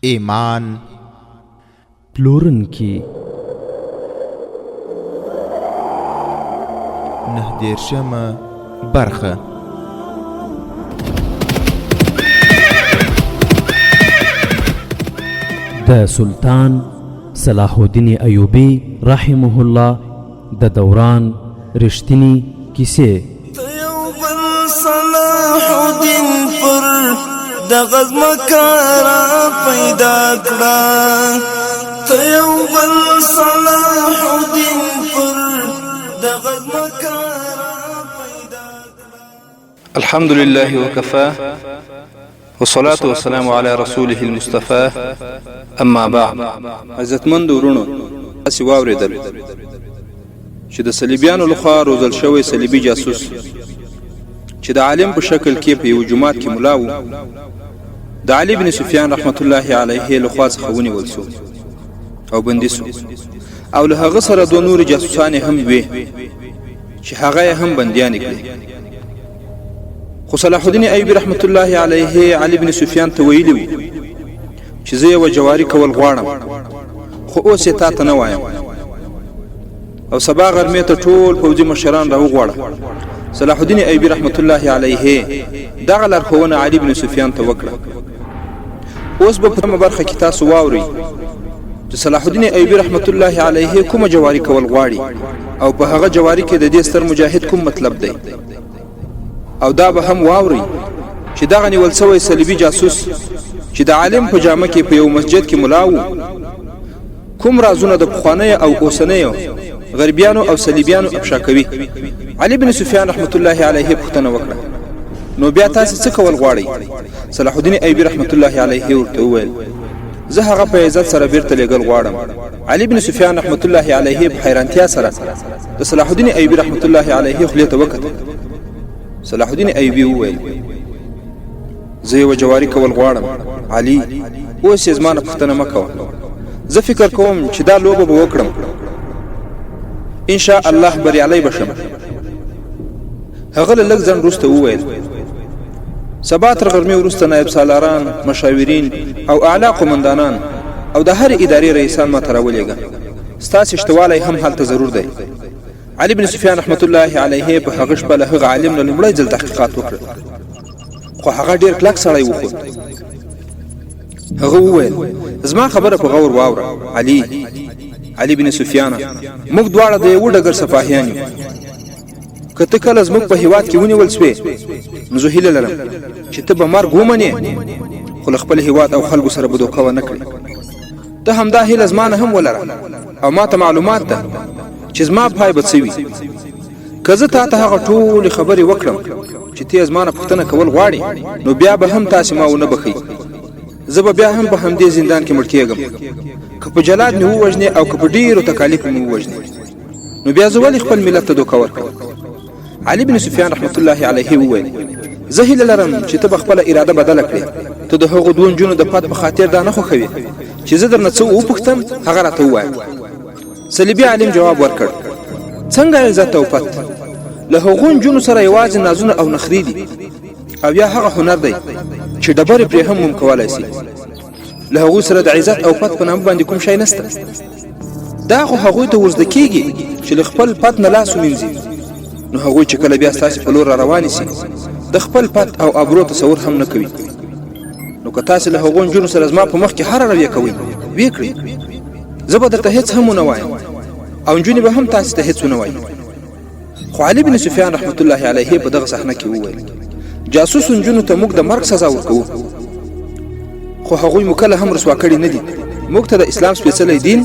ایمان پلورونکی 19 برخه د سلطان صلاح الدین ایوبی رحمه الله د دوران رښتینی کیسې. صلاح الدین پر د غزمکارا پیدا کړه، ته یو بل صلاح الدین پر د غزمکارا پیدا کړه. الحمد لله وكفى والصلاة والسلام على رسوله المصطفى. اما بعد، عزتمند ورونو، تاسو واوریدل چې د صلیبیانو لخوا روزل شوی صلیبي جاسوس چې د عالم په شکل کې په یو جماعت کې ملا و، د علي بن سفیان رحمت الله علیه لخوا څخه ونیول شو او بندي شو، او له هغه سره دوه نور جاسوسان هم وي چې هغه هم بنديان کړي. خو صلاح الدین ایوبی رحمت الله علیه علي بن سفیان ته ویلی و چې زه یو جواری کول غواړم، خو اوس یې تا ته نه وایم، او سبا غرمې ته ټول پوځي مشران راوغواړه. صلاح الدین ایوبی رحمت الله علیه دغه لارښوونه علي بن سفیان ته وکړه. اوس به په کومه برخه کې تاسو واورئ چې صلاح الدین ایوبی رحمت الله علیه کومه جواری کول غواړي، او په هغه جواری کې د دې ستر مجاهد کوم مطلب دی، او دا به هم واورئ چې دغه نیول شوی صلیبي جاسوس چې د عالم په جامه کې په یو مسجد کې ملا و، کوم رازونه د پخوانیو او اوسنیو غربیانو او صلیبیانو افشا کوي. علي بن سفیان رحمت الله علیه پوښتنه وکړه، نو بیا تاسو څه کول غواړئ؟ صلاح الدین ایوبی رحمت الله علیه ورته وویل، زه هغه په عزت سره بیرته لېږل غواړم. علي بن سفیان رحمت الله علیه په حیرانتیا سره د صلاح الدین ایوبی رحمت الله علیه خولې ته وکتل. صلاح الدین ایوبی وویل، زه یو جواری کول غواړم علي، اوس یې زما نه پوښتنه مه کوه، زه فکر کوم چې دا لوبه به وکړم، ان شاء الله بریالی بشم. هغه له لږ ځنډ وروسته وویل، سبا تر غرمې وروسته نایب سالاران، مشاورین او اعلی قمندانان او د هر ادارې رئیسان ما ته راولېږه، ستاسې شتوالی هم هلته ضرور دی. علي بن سفیان رحمت الله علیه په هغه شپه له هغه عالم نه لومړی ځل تحقیقات وکړل، خو هغه ډېر کلک سړی وښود. هغه وویل، زما خبره په غور واوره علي بن سفیان، موږ دواړه د یو ډګر سپاهیان یو، که ته کله زموږ په هیواد کې ونیول شوې نو زه هیله لرم چې ته به مرګ ومنې، خو له خپل هیواد او خلکو سره به دوکه ونه کړې. ته همدا هیله زما نه هم ولره، او ما ته معلومات ده چې زما پای به څه وي. که زه تا ته هغه ټولې خبرې وکړم چې ته زما نه پوښتنه کول غواړې، نو بیا به هم تاسې ما ونه بخئ، زه به بیا هم په همدې زندان کې مړ کېږم. که په جلاد مې ووژنې او که په ډېرو تکالیفو مې ووژنې، نو بیا زه ولې خپل ملت ته دوکه ورکړم؟ علي بن سفیان رحمت الله علیه وویل، زه هیله لرم چې ته به خپله اراده بدله کړې. ته د هغو دوه نجونو د پت په خاطر دا نه خوښوې چې زه درنه څه وپوښتم هغه راته ووایه. صلیبي عالم جواب ورکړ، څنګه عزت او پت؟ له هغو نجونو سره یوازې نازونه او نخرې دي، او یا هغه هنر دی چې ډبرې پرې هم موم کولی سي. له هغوی سره د عزت او پت په نامه باندې کوم شی نسته. دا خو هغوی ته ورزده کېږي چې له خپل پت نه لاس ومینځي، نو هغوی چې کله بیا ستاسې په لور را روانې سي د خپل پت او ابرو تصور هم نه کوي. نو که تاسې له هغو نجونو سره زما په مخ کې هره رویه کوئ، ویې کړئ، زه به درته هېڅ هم ونه وایم، او نجونې به هم تاسې ته هېڅ ونه وایي. خو علي بن سفیان رحمت الله علیه په دغه صحنه کې وویل، جاسوس نجونو ته موږ د مرګ سزا ورکوو، خو هغوی مو کله هم رسوا کړي نه دي. موږ ته د اسلام سپېڅلی دین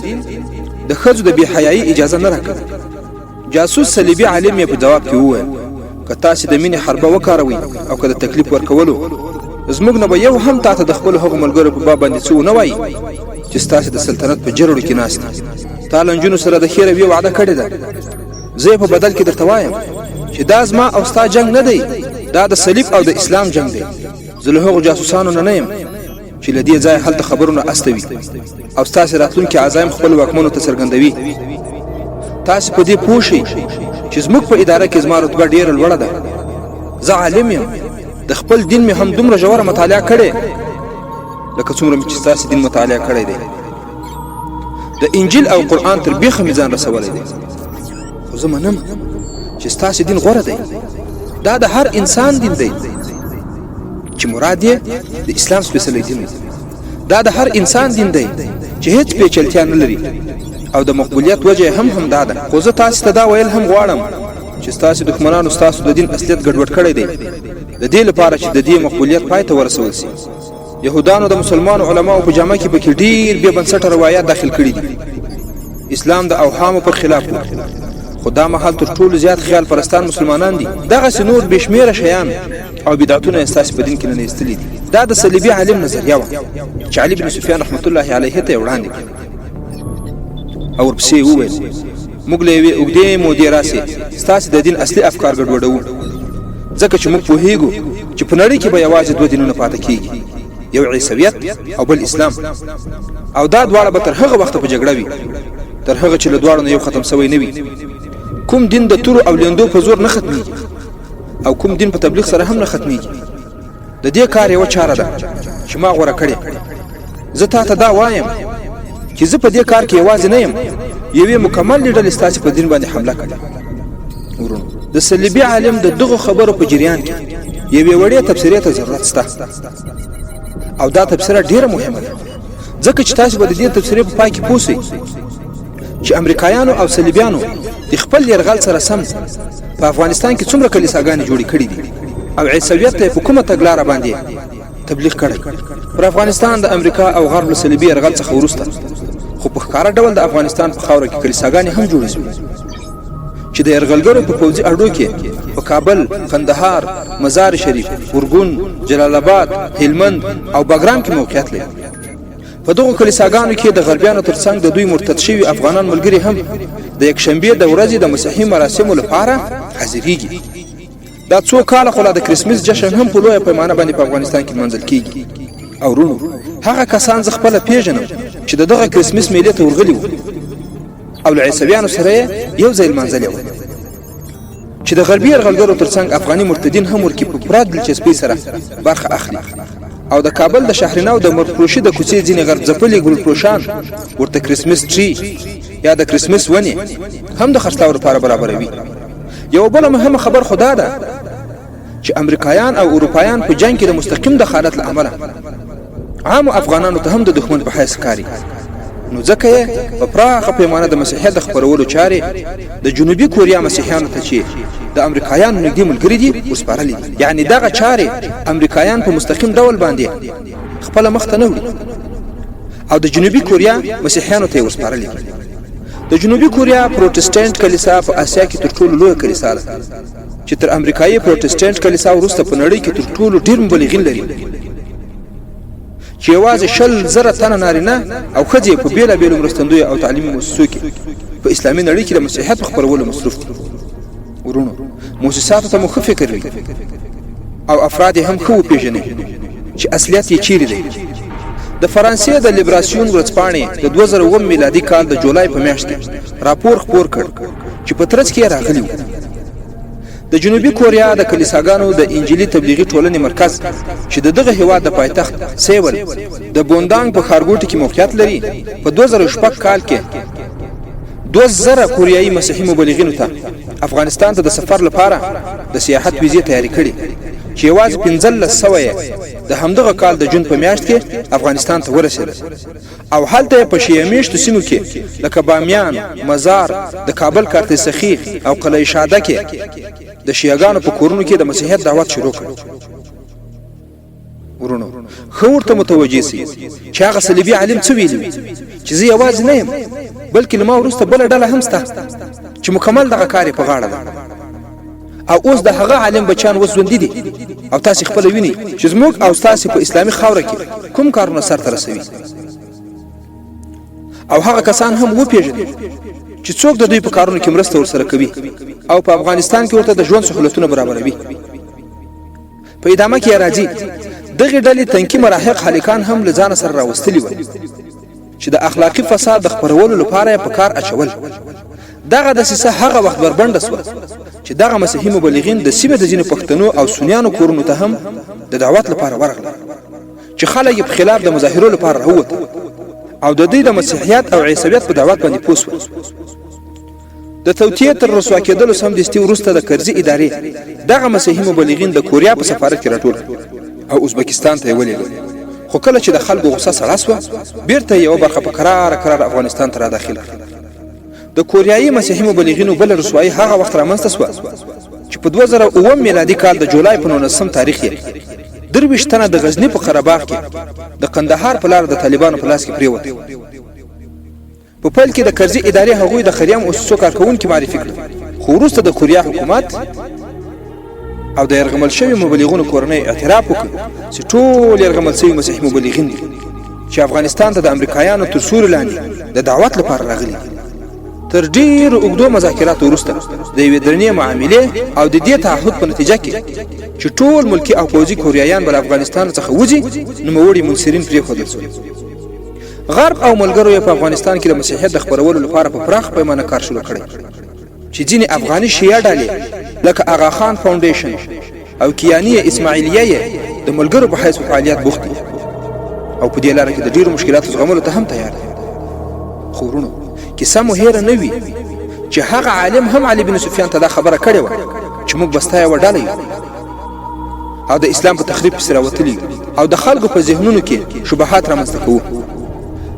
د ښځو د بې حیایي اجازه نه راکوي. جاسوس صلیبي عالم یې په جواب کې وویل، که تاسې د مینې حربه وکاروئ او که د تکلیف ورکولو، زموږ نه به یو هم تا ته د خپلو هغو ملګرو په باب باندې څه ونه وایي چې ستاسې د سلطنت په جرړو کې ناست دي. تا له نجونو سره د ښې رویې وعده کړې ده، زه یې په بدل کې درته وایم چې دا زما او ستا جنګ نه دی، دا د صلیب او د اسلام جنګ دی. زه له هغو جاسوسانو نه یم چې له دې ځایه هلته خبرونه استوي او ستاسې راتلونکي عزایم خپلو واکمنو ته څرګندوي. تاسې په دې پوه شئ چې زموږ په اداره کې زما رتبه ډېره لوړه ده. زه عالم یم، د خپل دین مې هم دومره ژوره مطالعه کړې لکه څومره مې چې ستاسې دین مطالعه کړی دی. د انجیل او قرآن تر بیخه مې ځان رسولی دی. خو زه منم چې ستاسې دین غوره دی. دا د هر انسان دین دی چې مراد یې د اسلام سپېڅلی دین دی. دا د هر انسان دین دی چې هیڅ پیچلتیا نه لري او د مقبولیت وجه هم دا ده. خو زه تاسې ته دا ویل هم غواړم چې ستاسې دښمنانو ستاسو د دین اصلیت ګډوډ کړی دی، د دې لپاره چې د دې مقبولیت پای ته ورسول شي. یهودانو د مسلمانو علماو په جامه کې پکې ډېر بې بنسټه روایات داخل کړي دي. اسلام د اوهامو پر خلاف و، خو دا مهال تر ټولو زیات خیال پرستان مسلمانان دي. دغسې نور بې شمېره شیان او بدعتونه یې ستاسې په دین کې نه ایستلي دي. دا د صلیبي عالم نظریه وه چې علي بن سفیان رحمت الله علیه ته یې وړاندې کړه او ورپسې یې وویل موږ له یوې اوږدې مودې راسې ستاسې د دین اصلي افکار ګډوډوو، ځکه چې موږ پوهېږو چې په نړۍ کې به یوازې دوه دینونه پاتې کېږي، یو عیسویت او بل اسلام، او دا دواړه به تر هغه وخته په جګړه وي تر هغه چې له دواړو نه یو ختم سوی نه وي. کوم دین د تورو او لیندو په زور نه ختمیږي او کوم دین په تبلیغ سره هم نه ختمیږي. د دې کار یوه چاره ده چې ما غوره کړې. زه تا ته دا وایم چې زه په دې کار کې یوازې نه یم، یوې مکمل ډلې ستاسې په دین باندې حمله کړې. ورونو، د صلیبي عالم د دغو خبرو په جریان کې یوې وړې تبصرې ته ضرورت شته، او دا تبصره ډیره مهمه ده، ځکه چې تاسو به د دې تبصرې په پای کې پوه شئ چې امریکایانو او صلیبیانو د خپل یرغل سره سم په افغانستان کې څومره کلیساګانې جوړې کړي دي او عیسویت ته په کومه تګلاره باندې تبلیغ کړی. پر افغانستان د امریکا او غرب له صلیبي یرغل څخه وروسته خو په ښکاره ډول د افغانستان په خاوره کې کلیساګانې هم جوړې شوې چې د یرغلګرو په پوځي اډو کې په کابل، قندهار، مزار شریف، ارګون، جلال آباد، هلمند او بګرام کې موقعیت لري. په دغو کلیساګانو کې د غربیانو ترڅنګ د دوی مرتد شوي افغانان ملګري هم د یکشنبې د ورځې د مسیحي مراسمو لپاره حاضرېږي. دا څو کاله خو لا د کرسمس جشن هم په لویه پیمانه باندې په افغانستان کې لمانځل کېږي. او ورونو، هغه کسان زه خپله پېژنم چې د دغه کرسمس میلې ته ورغلي وو او له عیسویانو سره یې یو ځای لمانځلې وه چې د غربي یرغلګرو ترڅنګ افغاني مرتدین هم ورکې په پوره دلچسپۍ سره برخه اخلي. او د کابل د شهرنو د مرفروشي د کوڅې ځینې غرب ځپلي ګلپوشان ورته کرسمس ټري یا د کرسمس ونې هم د خرڅلاو لپاره برابروي. یو بله مهمه خبر خو دا ده چې امریکایان او اروپایان په جنګ کې د مستقیم دخالت له امله عامو افغانانو ته هم د دښمن په حیث کاري، نو ځکه یې په پراخه پیمانه د مسیحیت د خپرولو چارې د جنوبي کوریا مسیحیانو ته چې د امریکایانو نږدې ملګري دي وسپارلي دي. یعنې دغه چارې امریکایان په مستقیم ډول باندې خپله مخ ته نه وړي او د جنوبي کوریا مسیحیانو ته یې وسپارلي دي. د جنوبي کوریا پروتستانت کلیسا په اسیا کې تر ټولو لویه کلیسا ده چې تر امریکایي پروتستانت کلیسا وروسته په نړۍ کې تر ټولو ډېر مبلغین لري، چې یوازې 100,000 تنه نارینه او ښځې په بېلابېلو مرستندویو او تعلیمي مؤسسو کې په اسلامي نړۍ کې د مسیحیت په خپرولو مصروف دي. ورونو، مؤسساتو ته مو ښه فکر وي او افراد هم ښه وپېژنئ چې اصلیت یې چیرې دی. د فرانسې د لیبراسیون ورځپاڼې د 2009 میلادي کال د جولای په میاشت کې راپور خپور کړ چې په ترڅ کې راغلی و د جنوبي کوریا د کلیساګانو د انجیلي تبلیغي ټولنې مرکز چې د دغه هیواد د پایتخت سیول د بوندانګ په ښارګوټي کې موقعیت لري په 2006 کال کې 2000 کوریایي مسیحي مبلغینو ته افغانستان ته د سفر لپاره د سیاحت ویزې تیاری کړي چې یوازې 1500 د همدغه کال د جون په میاشت کې افغانستان ته ورسېدل او هلته په شیعه میشتو سیمو کې لکه بامیان، مزار، د کابل کارت سخی او قلعه شاده کې د شیعاګانو په کورونو کې د مسیحیت دعوت شروع کړ. ورونو، خو ورته متوجه سي چې هغه صلیبي عالم څه ویلي چې زه یوازې نه یم بلکې له ما وروسته بله ډله هم شته چې مکمل دغه کار په غاړه ده او اوس د هغه عالم بچیان اوس ژوندي دي او تاسې خپله وینئ چې زموږ او ستاسې په اسلامي خاوره کې کوم کارونه سرته رسوي او هغه کسان هم وپېژنئ چې څوک د دوی په کارونو کې مرسته ورسره کوي او په افغانستان کې ورته د ژوند سهولتونه برابروي. په ادامه کې راځي دغه ډلې تنکي مراحق هلکان هم له ځانه سره راوستلي ول چې د اخلاقي فساد د خپرولو لپاره یې په کار اچول. دغه دسیسه هغه وخت بربنډه شوه چې دغه مسیحي مبلغین د سیمې د ځینو پښتنو او سنیانو کورونو ته هم د دعوت لپاره ورغلل چې چې خلک په خلاف د مظاهرو لپاره راووت او د دوی د مسیحیت او عیسویت په دعوت باندې پوه شول. د توطیې تر رسوا کېدلو سمدستي وروسته د کرزي ادارې دغه مسیحي مبلغین د کوریا په سفارت کې راټول او ازبکستان ته یې ولېږل. خو کله چې د خلکو غوسه سړه سوه بیرته یوه برخه په کرار افغانستان ته راداخله د کوریایي مسیحي مبلغینو بله رسوایي هغه وخت رامنځته سوه چې په 2009 میلادي کال د جولای په 19 تاریخ یې 23 تنه د غزني په قره باغ کې د قندهار په لار د طالبانو په لاس کې پریوت. په پیل کې د کرزي ادارې هغوی د خریام اوسسو کارکونکو معرفي کړل، خو وروسته د کوریا حکومت او د يرغمل شوی مبلغونو کورنۍ اعتراف وکړ چې ټول يرغمل شوی مسیحي مبلغین دي چې افغانستان ته د امریکایانو تر سوري لاندې د دعوت لپاره راغلي. تر ډیرو اوږدو مذاکراتو وروسته د یوې درنې معاملې او د دې تعهد په نتیجه کې چې ټول ملکی او پوځي کوریایان بل افغانستان څخه وځي، نوموړي منصرین پرېښودل شول. غرب او ملګرو یې په افغانستان کې د مسیحیت د خپرولو لپاره په پراخ پیمانه کار شروع کړی چې ځینې افغاني شیعه ډلې لکه آغا خان فاونډیشن او کیانیه اسماعیلیه یې د ملګرو په حیث فعالیت بوخت دي او په دې لاره کې د ډیرو مشکلاتو زغملو ته هم تیار دي. خو ورونو کیسه مو هېره نه وي چې هغه عالم هم علي بن سفیان ته دا خبره کړې وه چې موږ بستا یوه ډله یو او د اسلام په تخریب پسې راوتلي او د خلکو په ذهنونو کې شبهات رامنځته کوو.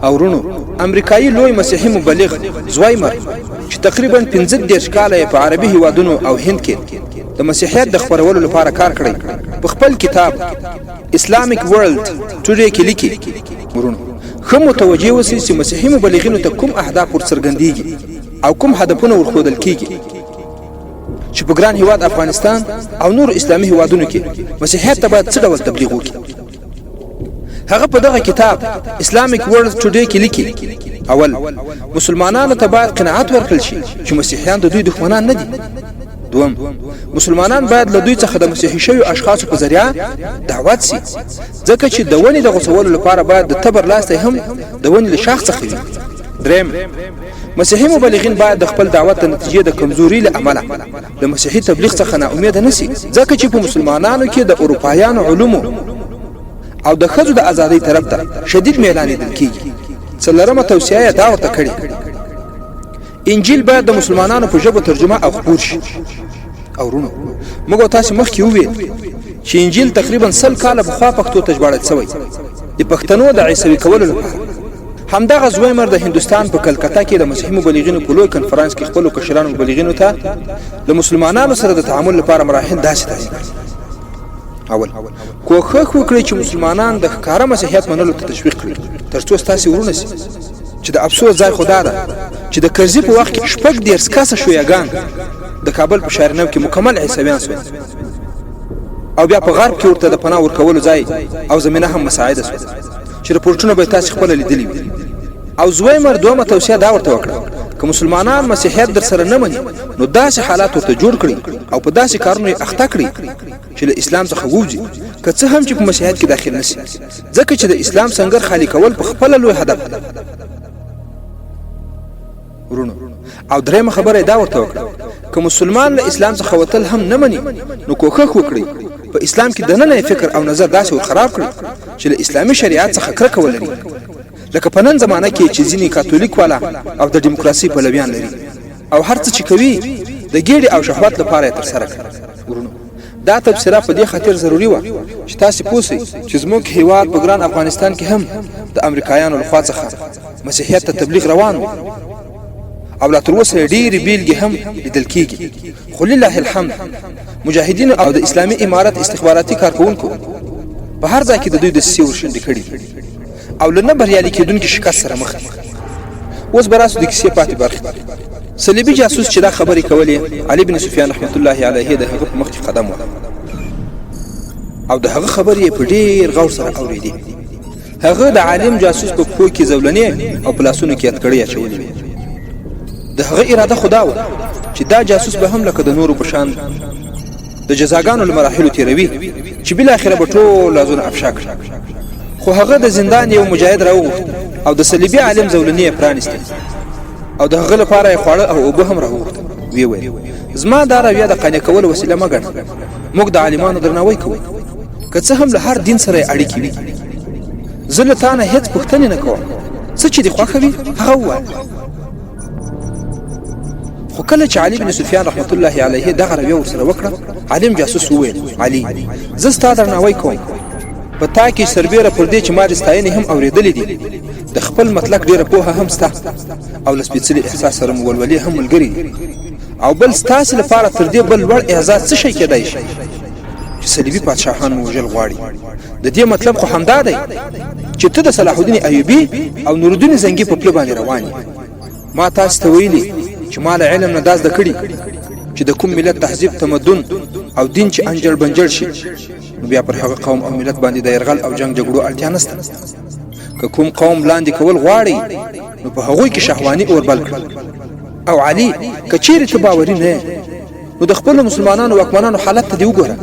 او ورونو امریکایي لوی مسیحي مبلغ زوایمر چې تقریبا 15 کاله په عربي هیوادونو او هند کې د مسیحیت د خپرولو لپاره کار کړی په خپل کتاب اسلامیک ورلد ټوډے کې لیکي ورونو خو متوجه اوسئ چې مسیحي مبلغینو ته کوم اهداف ورڅرګندېږي او کوم هدفونه ورښودل کیږي چې په ګران هیواد افغانستان او نور اسلامي هیوادونو کې مسیحیت ته باید څه ډول تبلیغ وکړي. هغه په دغه کتاب اسلامیک ورلد ټوډے کې لیکي اول مسلمانانو ته باید قناعت ورکړل شي چې مسیحیان د دوی دښمنان نه دي. دوم مسلمانان باید له دوی څخه د مسیحي شویو اشخاصو په ذریعه دعوت سي ځکه چې د ونې د غوڅولو لپاره باید د تبر لاستی هم د ونې له شاخ څخه وي. دریم مسیحي مبلغین باید د خپل دعوت د نتیجې د کمزوري له امله د مسیحي تبلیغ څخه ناامیده نه سي ځکه چې په مسلمانانو کې د اروپایانو علومو او د ښځو د ازادۍ طرف ته شدید میلان لیدل کیږي. څلورمه توصیه یې دا ورته کړې انجیل باید د مسلمانانو په ژبه ترجمه او خپور شي. او ورونو موږ تاسو مخکې وویل چې انجیل تقریبا 100 کاله پخوا پښتو ته ژباړل شوی د پښتنو د عیسوي کولو لپاره. همدغه زویمر د هندستان په کلکتا کې د مسیحي مبلغینو په لوی کنفرانس کې خپل کشرانو مبلغینو ته د مسلمانانو سره د تعامل لپاره مراحل داسې تعریف کړي. اول کوښښ وکړئ چې مسلمانان د ښکاره مسیحیت منلو ته تشویق کړي ترڅو ستاسو ورونه سي. چې د افسوس ځای خدا ده چې د کرزي په وخت کې 18 کسه شویګان د کابل په شهرنو کې مکمل عیسویان شول او بیا په غرب کې ورته د پناه ورکولو ځای او زمينه هم مساعده شول چې رپورټونه به تاسو خپل لیدلی وي. او زویمر دومره توصیه دا ورته وکړه که مسلمانان مسیحیت در سره نه مني نو داسې حالات ورته جوړ کړي او په داسې کارونو یې اخته کړي چې له اسلام څخه ووځي که څه هم چې په مسیحیت کې داخل نشي ځکه چې د اسلام څنګه خالی کول په خپل لوی هدف ده. ورونو او درېمه خبره دا ورته وکړه که مسلمان له اسلام څخه وتل هم نه مني نو کوښښ وکړي په اسلام کې دننه فکر او نظر داسې خراب کړي چې له اسلامي شریعت څخه کرکه ولري لکه په نن زمانه کې چې ځینې کاتولیک والا او د دیموکراسي پلویان لري او هر څه چې کوي د ګیډې او شهوت لپاره تر سره کوي. ورونو دا تبصره په دې خاطر ضروری و چې تاسو پوښتنه چې زموږ هیواد په ګران افغانستان کې هم د امریکایانو لخوا څخه مسیحیت ته تبلیغ روان و او لا تر اوسه ډېرې بیلګې هم لیدل کیږي. خو لله الحمد مجاهدین او د اسلامي امارت استخباراتي کارکونکو په هر ځای کې د دوی د سیور شندې کړي او لنه بریالي کېدونکي شکست سره مخ. اوس براسو د کیسې پاتې برخه صلیبي جاسوس چې دا خبرې کولې علي بن سفیان رحمت الله علیه د هغه په مخ کې قدم وړ او د هغه خبرې په ډېر غور سره اورېدې. هغه د عالم جاسوس په پښو کې زولنې او پلاسونو کې اتکړې اچولې. د هغه اراده خدا و چې دا جاسوس به هم لکه د نورو په شان د جزاګانو لمراحلو تیروي چې بل اخره به ټول لازم افشا کړي. خو هغه د زندان یو مجاهد راوغوښت او د صلیبي عالم زولنې پرانیسته او د هغه لپاره یې خواړه او اوبه هم راوغوښت. وی وی زما دا رویه د قانع کول وسیله مګڼه، موږ د عالمانو درناوی کوو که څه هم له هر دین سره اړیکې وي زه له تا نه هېڅ پوښتنې نه کوم، څه چې دې خوښه وي هغه ووایه. خو کله چې علي بن سفیان رحمت الله علیه دغه رویه ورسره وکړه، عالم جاسوس وویل علي زه ستا درناوی کوم، په تا کې سربیره پر دې چې ما د ستاینې هم اورېدلې دي، د خپل مطلق ډېره پوهه هم سته او له سپېڅلي احساس سره مو ولولې هم ملګري دي، او بل ستاسې لپاره تر دې بل لوړ اعزاز څه شی کېدای شي چې صلیبي پادشاهان مو وژل غواړي. د دې مطلب خو همدا دی چې ته د صلاح الدین ایوبي او نور الدین زنګي په پله باندې روان یې. ما تاسو ته ویلي چې ما له علم نه دا زده کړي چې د کوم ملت تهذیب، تمدن او دین چې انجل بنجل شي، نو بیا پر هغه قوم او ملت باندې د یرغل او جنگ جګړو اړتیا نشته. که کوم قوم لاندې کول غواړي نو په هغوی کې شهواني اور بل کړي. او علي که چیرې ته باوري نه نو د خپلو مسلمانانو واکمنانو حالت ته دې وګوره.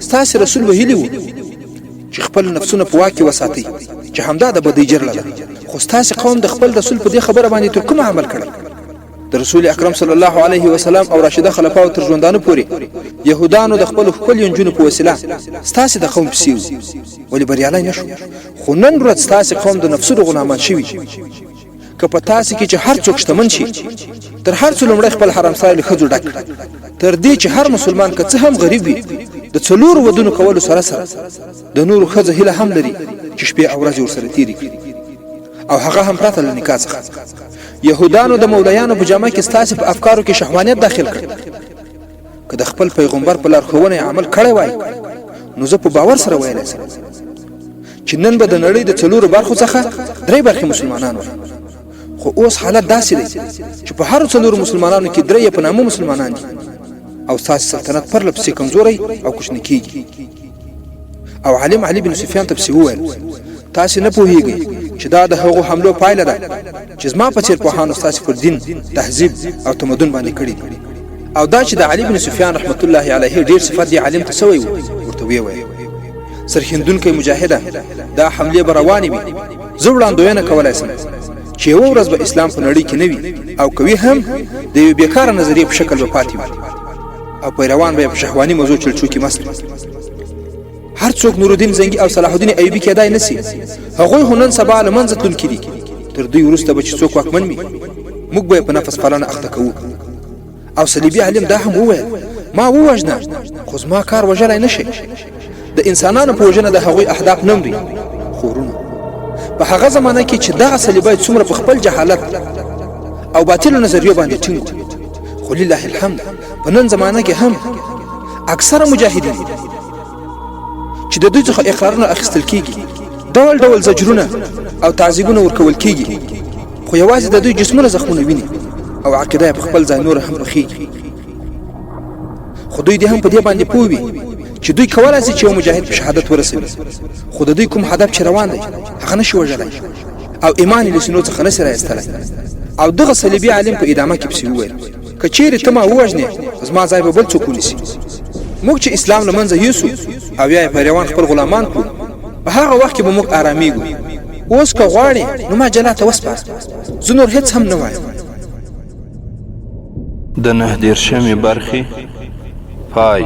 ستاسې رسول ویلي و چې خپل نفسونه په واک کې وساتئ، چې همدا د بدۍ جرله ده. خو ستاسې قوم د خپل رسول په دې خبره باندې تر کومه عمل کړی؟ د رسول اکرم صلی الله علیه وسلم او راشده خلفاو تر ژوندانه پورې یهودانو د خپل ښکلو نجونو په وسیله ستاسې د قوم پسې وو، ولې بریالی نه شو؟ خو نن ورځ ستاسې قوم د نفسونو غلامان شوي. که په تاسې کې چې هر څوک شتمن شي، تر هر څه لومړی خپل حرمسرای له ښځو ډک کړه، تر دې چې هر مسلمان که څه هم غریب وي د 4 ودونو کولو سره سره د نورو ښځو هیله هم لري چې شپې او ورځې ورسره تېرې کړي، او هغه هم پرته له نکاح څخه. یهودانو د مولایانو په جامه کې ستاسې په افکارو کې شهوانیت داخل کړ. که د خپل پیغمبر په لارښوونه عمل کړی وای نو زه په باور سره ویلی شم چې نن به د نړۍ د 4 برخو څخه 3 برخې مسلمانان وای. خو اوس حالت داسې دی چې په هر 4 مسلمانانو کې 3 په نامه مسلمانان دي، او ستاسې سلطنت پرله پسې کمزوری او کوچنی کېږي. او عالم علي بن سفیان ته پسې وویل تاسې نه پوهیږئ چې دا د هغو حملو پایله ده چې زما په څېر پوهانو ستاسې پر دین، تهذیب او تمدن باندې کړي دي. او دا چې د علي بن سفیان رحمت الله علیه ډېر صفت دی عالم ته سوی و، ورته ویې ویل سرښندونکی مجاهده دا حملې به روانې وي. زه وړاندوینه کولی شم چې یوه ورځ به اسلام په نړۍ کې نه وي، او کوي هم د یو بیکاره نظریې په شکل به پاتې وي، او پیروان به یې په شهواني موضوع چلچو کې مست وي. هر څوک نور الدین زنګي او صلاح الدین ایوبي کېدای نشي. هغوی خو نن سبا له منځه تلونکي دي. تر دوی وروسته به چې څوک واکمن وي موږ به یې په نفس پالنه اخته کوو. او صلیبي عالم دا هم وویل ما ووژنه خو زما کار وژلی نه شي. د انسانانو په وژنه د هغوی اهداف نه مري خو ورونه. په هغه زمانه کې چې دغه صلیبی څومره په خپل جهالت او باطلو نظریو باندې ټینګ، خو لله الحمد په نن زمانه کې هم اکثره مجاهدین چې د دوی څخه اقرارونه اخیستل کیږي، ډول ډول زجرونه او تعذیبونه ورکول کیږي، خو یوازې د دوی جسمونه زخمونه ویني او عقیده په خپل ځای نور هم پخېږي. خو دوی دې هم په دې باندې پوه وي چې دوی کولای شي چې یو مجاهد په شهادت ورسوي، خو د دوی کوم هدف چې روان دی هغه نشي وژلی او ایمان یې له سینو څخه نشي رایستلی. او دغه صلیبي عالم په ادامه کې پسې وویل که چیرې ته ما ووژنې زما ځای به بل څوک ونیسي. موږ چې اسلام له منځه یوسو او یا یې پیروان خپل غلامان کړو، په هغه وخت کې به موږ آرامیږو. اوس که غواړې نو ما جلا ته وسپاره، زه نور هېڅ هم نه وایم. د 19 برخې پای.